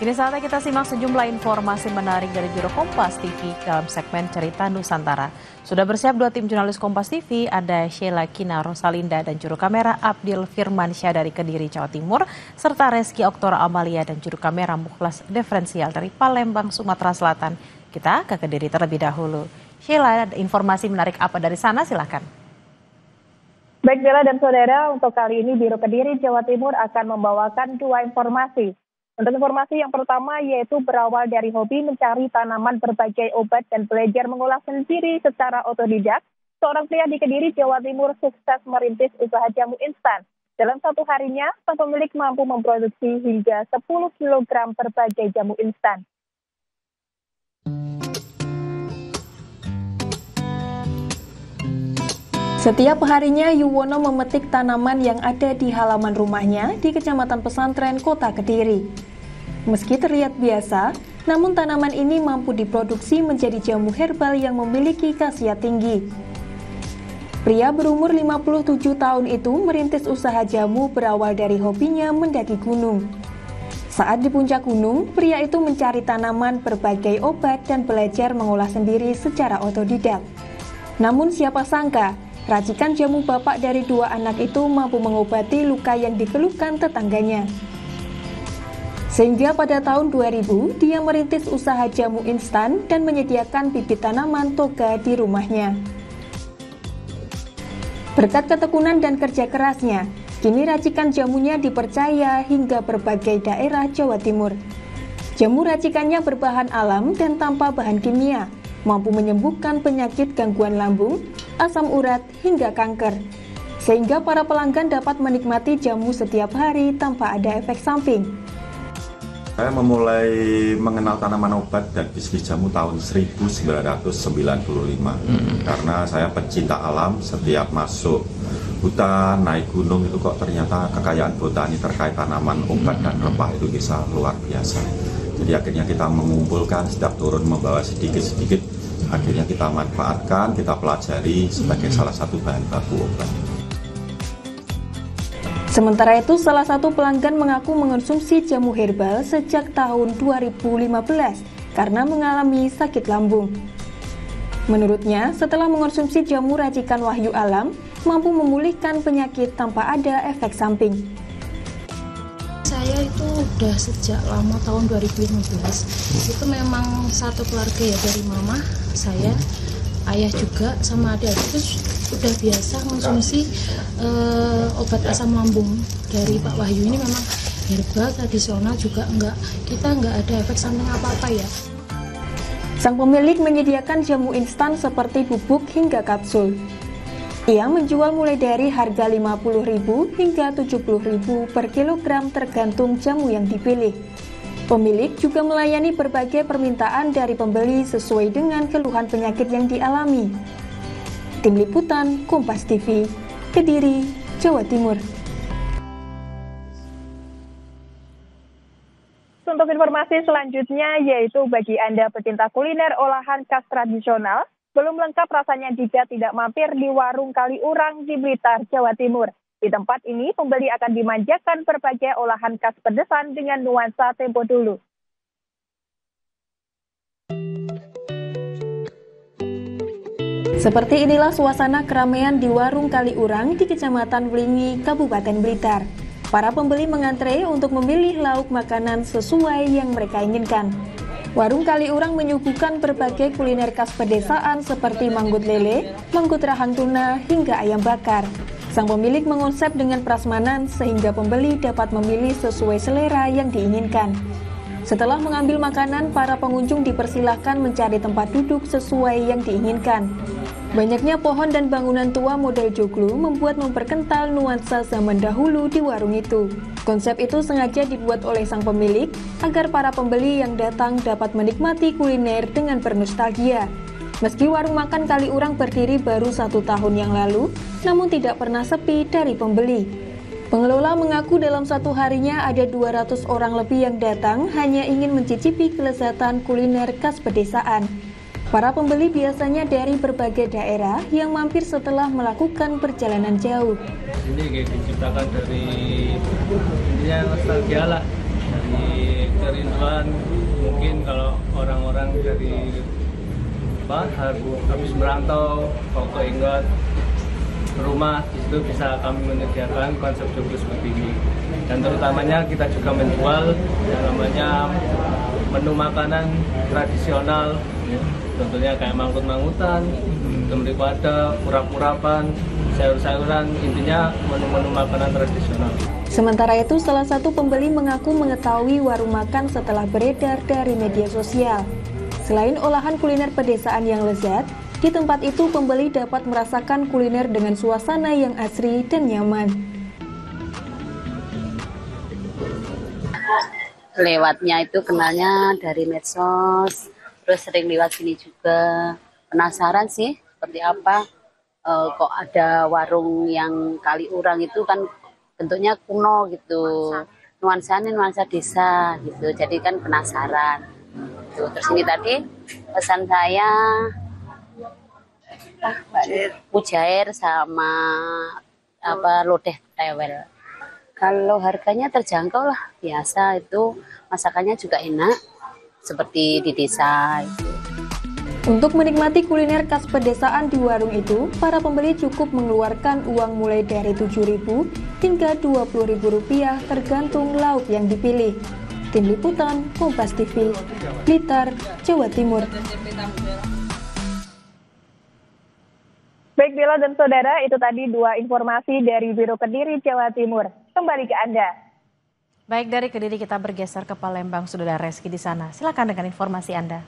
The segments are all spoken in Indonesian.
Kini saatnya kita simak sejumlah informasi menarik dari Juru Kompas TV dalam segmen Cerita Nusantara. Sudah bersiap dua tim jurnalis Kompas TV, ada Sheila Kina Rosalinda dan juru kamera Abdil Firmansyah dari Kediri, Jawa Timur, serta Reski Oktora Amalia dan juru kamera Mukhlas Diferensial dari Palembang, Sumatera Selatan. Kita ke Kediri terlebih dahulu. Sheila, ada informasi menarik apa dari sana? Silakan. Baik Bella dan saudara, untuk kali ini Biro Kediri, Jawa Timur akan membawakan dua informasi. Untuk informasi yang pertama yaitu berawal dari hobi mencari tanaman berbagai obat dan belajar mengolah sendiri secara otodidak, seorang pria di Kediri, Jawa Timur sukses merintis usaha jamu instan. Dalam satu harinya, sang pemilik mampu memproduksi hingga 10 kg berbagai jamu instan. Setiap harinya Yuwono memetik tanaman yang ada di halaman rumahnya di Kecamatan Pesantren, Kota Kediri. Meski terlihat biasa, namun tanaman ini mampu diproduksi menjadi jamu herbal yang memiliki khasiat tinggi. Pria berumur 57 tahun itu merintis usaha jamu berawal dari hobinya mendaki gunung. Saat di puncak gunung, pria itu mencari tanaman berbagai obat dan belajar mengolah sendiri secara otodidak. Namun siapa sangka, racikan jamu bapak dari dua anak itu mampu mengobati luka yang dikeluhkan tetangganya. Sehingga pada tahun 2000, dia merintis usaha jamu instan dan menyediakan bibit tanaman toga di rumahnya. Berkat ketekunan dan kerja kerasnya, kini racikan jamunya dipercaya hingga berbagai daerah Jawa Timur. Jamu racikannya berbahan alam dan tanpa bahan kimia, mampu menyembuhkan penyakit gangguan lambung, asam urat, hingga kanker. Sehingga para pelanggan dapat menikmati jamu setiap hari tanpa ada efek samping. Saya memulai mengenal tanaman obat dan bisnis jamu tahun 1995 karena saya pecinta alam. Setiap masuk hutan, naik gunung itu kok ternyata kekayaan botani terkait tanaman obat dan rempah itu bisa luar biasa. Jadi akhirnya kita mengumpulkan, setiap turun membawa sedikit-sedikit, akhirnya kita manfaatkan, kita pelajari sebagai salah satu bahan baku obat. Sementara itu, salah satu pelanggan mengaku mengonsumsi jamu herbal sejak tahun 2015 karena mengalami sakit lambung. Menurutnya, setelah mengonsumsi jamu racikan Wahyu Alam, mampu memulihkan penyakit tanpa ada efek samping. Saya itu udah sejak lama tahun 2015, itu memang satu keluarga ya, dari mama, saya, ayah juga, sama adik itu udah biasa konsumsi obat asam lambung dari Pak Wahyu. Ini memang herbal, tradisional juga, kita nggak ada efek samping apa-apa ya. Sang pemilik menyediakan jamu instan seperti bubuk hingga kapsul. Ia menjual mulai dari harga Rp50.000 hingga Rp70.000 per kilogram tergantung jamu yang dipilih. Pemilik juga melayani berbagai permintaan dari pembeli sesuai dengan keluhan penyakit yang dialami. Tim Liputan Kompas TV, Kediri, Jawa Timur. Untuk informasi selanjutnya yaitu bagi Anda pecinta kuliner olahan khas tradisional, belum lengkap rasanya jika tidak mampir di Warung Kaliurang di Blitar, Jawa Timur. Di tempat ini, pembeli akan dimanjakan berbagai olahan khas pedesan dengan nuansa tempo dulu. Seperti inilah suasana keramaian di Warung Kaliurang di Kecamatan Wlingi, Kabupaten Blitar. Para pembeli mengantre untuk memilih lauk makanan sesuai yang mereka inginkan. Warung Kaliurang menyuguhkan berbagai kuliner khas pedesaan seperti manggut lele, manggut rahang tuna, hingga ayam bakar. Sang pemilik mengonsep dengan prasmanan sehingga pembeli dapat memilih sesuai selera yang diinginkan. Setelah mengambil makanan, para pengunjung dipersilahkan mencari tempat duduk sesuai yang diinginkan. Banyaknya pohon dan bangunan tua model joglo membuat memperkental nuansa zaman dahulu di warung itu. Konsep itu sengaja dibuat oleh sang pemilik agar para pembeli yang datang dapat menikmati kuliner dengan bernostalgia. Meski warung makan Kaliurang berdiri baru 1 tahun yang lalu, namun tidak pernah sepi dari pembeli. Pengelola mengaku dalam satu harinya ada 200 orang lebih yang datang hanya ingin mencicipi kelezatan kuliner khas pedesaan. Para pembeli biasanya dari berbagai daerah yang mampir setelah melakukan perjalanan jauh. Ini kayak diciptakan dari nostalgia lah, dari kerinduan mungkin kalau orang-orang dari habis merantau mau keingat rumah, di situ bisa kami menyediakan konsep joglo seperti ini. Dan terutamanya kita juga menjual yang namanya menu makanan tradisional, tentunya kayak mangkut-mangkutan, kemri pada, urap-urapan, sayur-sayuran, intinya menu-menu makanan tradisional. Sementara itu, salah satu pembeli mengaku mengetahui warung makan setelah beredar dari media sosial. Selain olahan kuliner pedesaan yang lezat, di tempat itu pembeli dapat merasakan kuliner dengan suasana yang asri dan nyaman. Lewatnya itu kenalnya dari medsos, terus sering lewat sini juga. Penasaran sih seperti apa, kok ada warung yang Kaliurang itu kan bentuknya kuno gitu, nuansanya nuansa desa gitu, jadi kan penasaran. Terus ini tadi pesan saya mujair sama lodeh tewel. Kalau harganya terjangkau lah, biasa itu masakannya juga enak seperti di desa itu. Untuk menikmati kuliner khas pedesaan di warung itu, para pembeli cukup mengeluarkan uang mulai dari Rp7.000 hingga Rp20.000 tergantung lauk yang dipilih. Tim Liputan, Kompas TV, Blitar, Jawa Timur. Baik Bella dan Saudara, itu tadi dua informasi dari Biro Kediri, Jawa Timur. Kembali ke Anda. Baik, dari Kediri kita bergeser ke Palembang, sudah ada Reski di sana. Silakan dengan informasi Anda.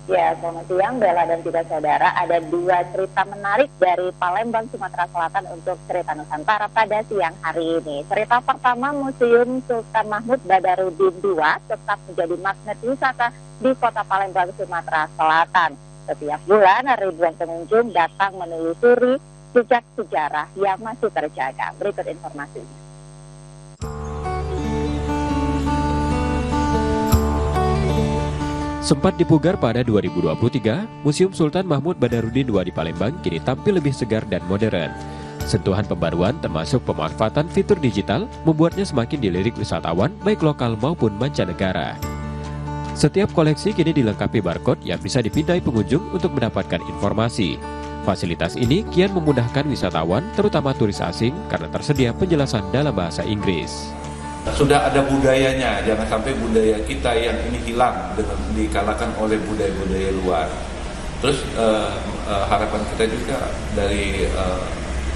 Ya, selamat siang Bella dan juga saudara. Ada dua cerita menarik dari Palembang, Sumatera Selatan untuk cerita Nusantara pada siang hari ini. Cerita pertama, Museum Sultan Mahmud Badarudin II tetap menjadi magnet wisata di kota Palembang, Sumatera Selatan. Setiap bulan ribuan pengunjung datang menelusuri jejak sejarah yang masih terjaga. Berikut informasinya. Sempat dipugar pada 2023, Museum Sultan Mahmud Badarudin II di Palembang kini tampil lebih segar dan modern. Sentuhan pembaruan termasuk pemanfaatan fitur digital membuatnya semakin dilirik wisatawan baik lokal maupun mancanegara. Setiap koleksi kini dilengkapi barcode yang bisa dipindai pengunjung untuk mendapatkan informasi. Fasilitas ini kian memudahkan wisatawan, terutama turis asing, karena tersedia penjelasan dalam bahasa Inggris. Sudah ada budayanya, jangan sampai budaya kita yang ini hilang dengan dikalahkan oleh budaya-budaya luar. Terus harapan kita juga dari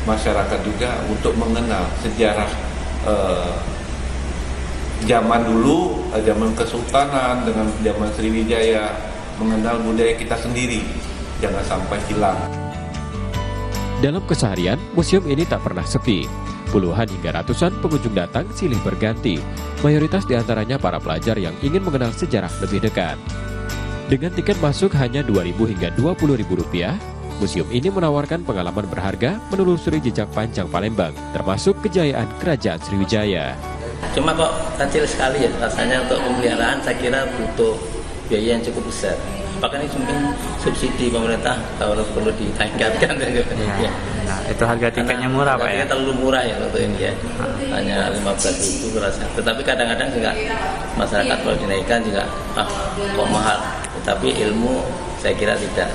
masyarakat juga untuk mengenal sejarah zaman dulu, zaman Kesultanan dengan zaman Sriwijaya, mengenal budaya kita sendiri, jangan sampai hilang. Dalam keseharian, museum ini tak pernah sepi. Puluhan hingga ratusan pengunjung datang silih berganti, mayoritas diantaranya para pelajar yang ingin mengenal sejarah lebih dekat. Dengan tiket masuk hanya Rp2.000 hingga Rp20.000, museum ini menawarkan pengalaman berharga menelusuri jejak panjang Palembang, termasuk kejayaan Kerajaan Sriwijaya. Cuma kok kecil sekali ya, rasanya untuk pemeliharaan saya kira butuh biaya yang cukup besar. Bahkan ini mungkin subsidi pemerintah kalau perlu ditingkatkan. Ya. Nah, itu harga tiketnya murah Pak ya? Terlalu murah ya untuk ini ya, hanya 15.000 rasa. Tetapi kadang-kadang juga masyarakat kalau dinaikkan juga kok mahal. Tetapi ilmu saya kira tidak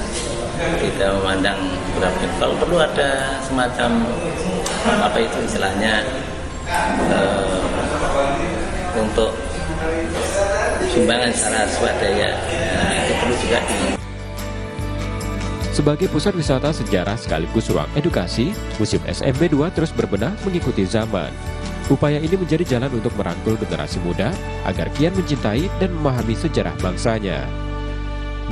memandang berapa. Kalau perlu ada semacam apa itu istilahnya untuk sumbangan secara swadaya, itu perlu juga Sebagai pusat wisata sejarah sekaligus ruang edukasi, Museum SMB 2 terus berbenah mengikuti zaman. Upaya ini menjadi jalan untuk merangkul generasi muda agar kian mencintai dan memahami sejarah bangsanya.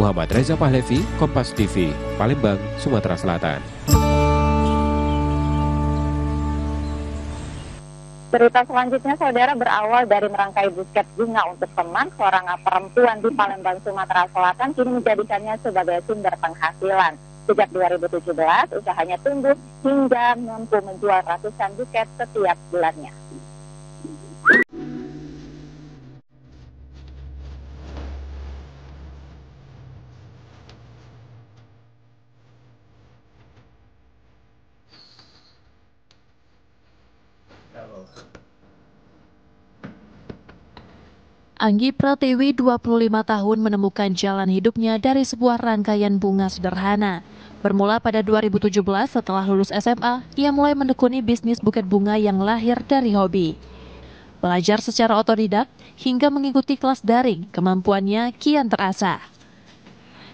Muhammad Reza Pahlevi, Kompas TV, Palembang, Sumatera Selatan. Cerita selanjutnya, saudara, berawal dari merangkai buket bunga untuk teman, seorang perempuan di Palembang, Sumatera Selatan kini menjadikannya sebagai sumber penghasilan. Sejak 2017, usahanya tumbuh hingga mampu menjual ratusan buket setiap bulannya. Anggi Pratiwi, 25 tahun, menemukan jalan hidupnya dari sebuah rangkaian bunga sederhana. Bermula pada 2017 setelah lulus SMA, ia mulai menekuni bisnis buket bunga yang lahir dari hobi. Belajar secara otodidak hingga mengikuti kelas daring, kemampuannya kian terasah.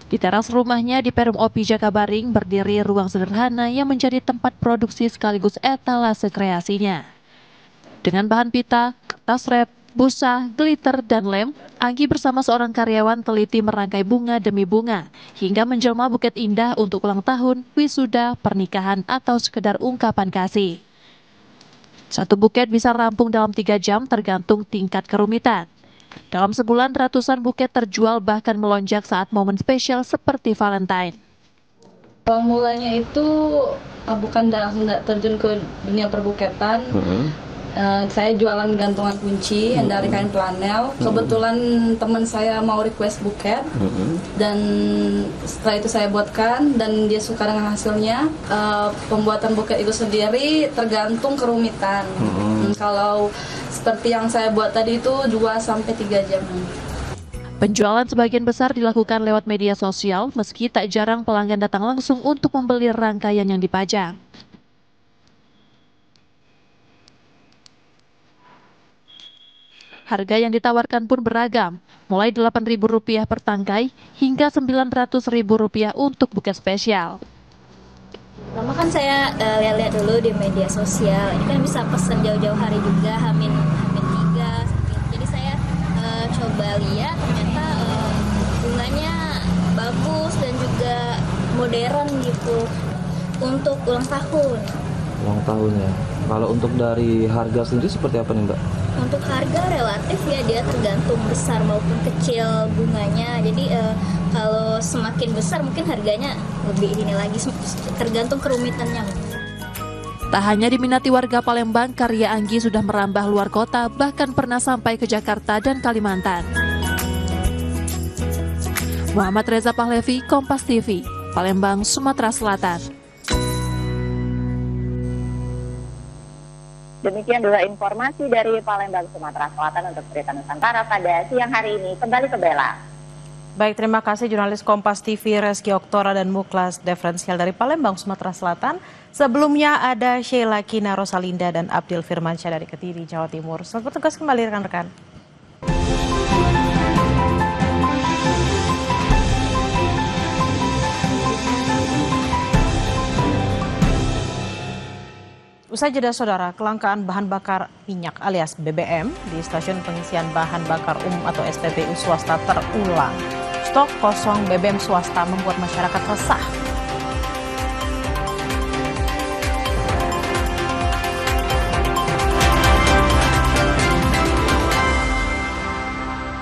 Di teras rumahnya di Perum Opi Jakabaring berdiri ruang sederhana yang menjadi tempat produksi sekaligus etalase kreasinya. Dengan bahan pita, kertas rep, busa, glitter, dan lem, Anggi bersama seorang karyawan teliti merangkai bunga demi bunga, hingga menjelma buket indah untuk ulang tahun, wisuda, pernikahan, atau sekedar ungkapan kasih. Satu buket bisa rampung dalam 3 jam tergantung tingkat kerumitan. Dalam sebulan, ratusan buket terjual bahkan melonjak saat momen spesial seperti Valentine. Mulanya itu bukan langsung terjun ke dunia perbuketan. Saya jualan gantungan kunci yang dari kain flanel. Kebetulan teman saya mau request buket, dan setelah itu saya buatkan dan dia suka dengan hasilnya. Pembuatan buket itu sendiri tergantung kerumitan. Kalau seperti yang saya buat tadi itu 2-3 jam. Penjualan sebagian besar dilakukan lewat media sosial, meski tak jarang pelanggan datang langsung untuk membeli rangkaian yang dipajang. Harga yang ditawarkan pun beragam, mulai Rp8.000 per tangkai hingga Rp900.000 untuk buket spesial. Pertama kan saya lihat-lihat dulu di media sosial, ini kan bisa pesan jauh-jauh hari juga, H-3. Jadi saya coba lihat, ternyata bunganya bagus dan juga modern gitu untuk ulang tahun. Ulang tahun ya. Kalau untuk dari harga sendiri seperti apa nih Mbak? Untuk harga relatif ya dia tergantung besar maupun kecil bunganya. Jadi kalau semakin besar mungkin harganya lebih ini lagi, tergantung kerumitannya. Tak hanya diminati warga Palembang, karya Anggi sudah merambah luar kota, bahkan pernah sampai ke Jakarta dan Kalimantan. Muhammad Reza Pahlevi, Kompas TV, Palembang, Sumatera Selatan. Demikian dua informasi dari Palembang, Sumatera Selatan untuk Cerita Nusantara pada siang hari ini. Kembali ke Bella. Baik, terima kasih jurnalis Kompas TV Reski Oktora dan Muklas Diferensial dari Palembang, Sumatera Selatan. Sebelumnya ada Sheila Kina Rosalinda dan Abdil Firmansyah dari Kediri, Jawa Timur. Selamat bertugas kembali rekan-rekan. Usai jeda saudara, kelangkaan bahan bakar minyak alias BBM di stasiun pengisian bahan bakar umum atau SPBU swasta terulang. Stok kosong BBM swasta membuat masyarakat resah.